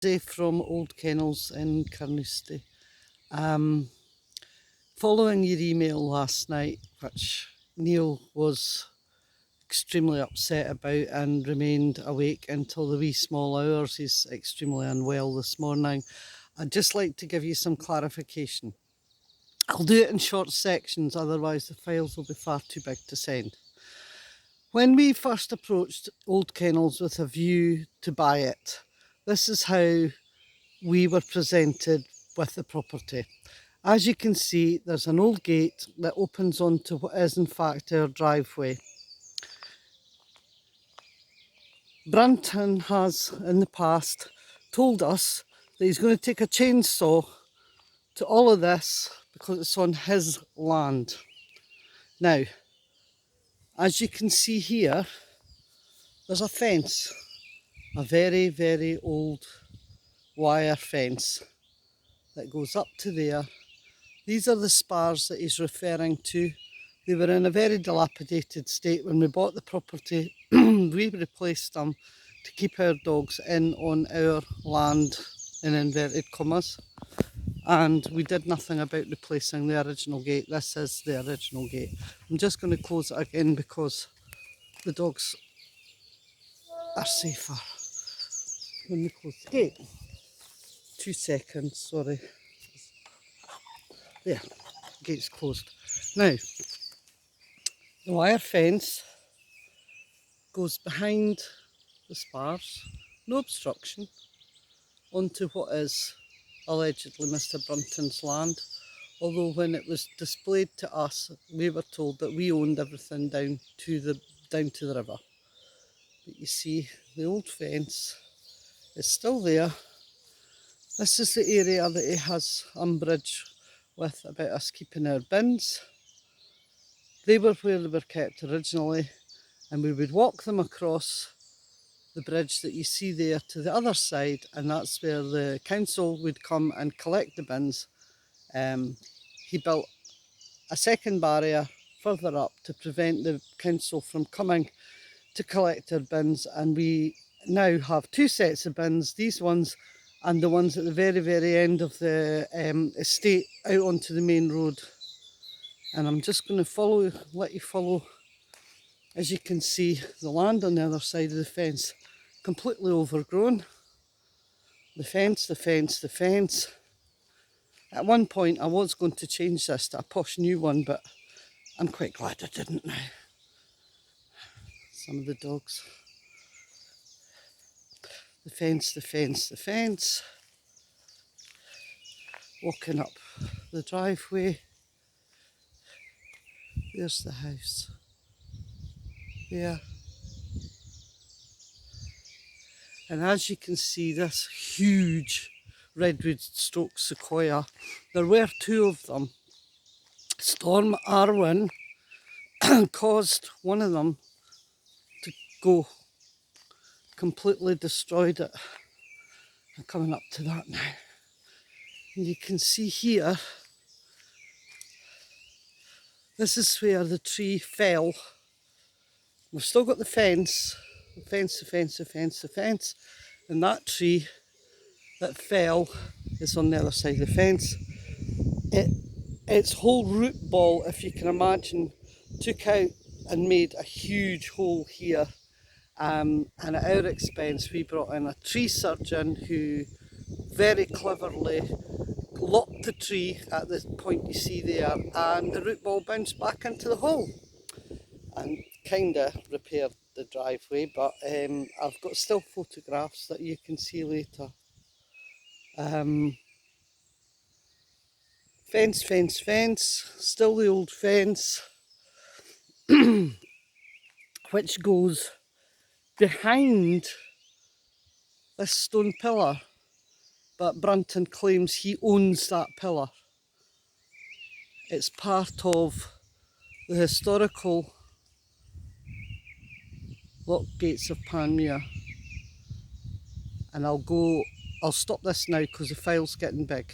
From Old Kennels in Carnoustie. Following your email last night, which Neil was extremely upset about and remained awake until the wee small hours, he's extremely unwell this morning, I'd just like to give you some clarification. I'll do it in short sections, otherwise the files will be far too big to send. When we first approached Old Kennels with a view to buy it, this is how we were presented with the property. As you can see, there's an old gate that opens onto what is in fact our driveway. Brunton has in the past told us that he's going to take a chainsaw to all of this because it's on his land. Now, as you can see here, there's a fence, a very, very old wire fence that goes up to there. These are the spars that he's referring to. They were in a very dilapidated state when we bought the property. We replaced them to keep our dogs in on our land, in inverted commas. And we did nothing about replacing the original gate. This is the original gate. I'm just going to close it again because the dogs are safer when we close the gate. 2 seconds, sorry. There, gate's closed. Now, the wire fence goes behind the spars, no obstruction, onto what is allegedly Mr. Brunton's land. Although when it was displayed to us, we were told that we owned everything down to the river. But you see, the old fence is still there. This is the area that he has umbrage with about us keeping our bins. They were where they were kept originally, and we would walk them across the bridge that you see there to the other side, and that's where the council would come and collect the bins. He built a second barrier further up to prevent the council from coming to collect our bins, and we now have 2 sets of bins, these ones and the ones at the very, very end of the estate out onto the main road. And I'm just going to let you follow. As you can see, the land on the other side of the fence, completely overgrown. The fence, the fence, the fence. At one point I was going to change this to a posh new one, but I'm quite glad I didn't now. Some of the dogs. The fence, the fence, the fence. Walking up the driveway. There's the house. There. And as you can see, this huge redwood stroke sequoia, there were 2 of them. Storm Arwen caused one of them to go, completely destroyed it. I'm coming up to that now. And you can see here, this is where the tree fell. We've still got the fence, the fence, the fence, the fence, the fence, and that tree that fell is on the other side of the fence. Its whole root ball, if you can imagine, took out and made a huge hole here. And at our expense, we brought in a tree surgeon who very cleverly lopped the tree at the point you see there, and the root ball bounced back into the hole and kind of repaired the driveway. But I've got still photographs that you can see later. Fence, fence, fence, still the old fence, which goes behind this stone pillar, but Brunton claims he owns that pillar. It's part of the historical lock gates of Panmure. And I'll stop this now because the file's getting big.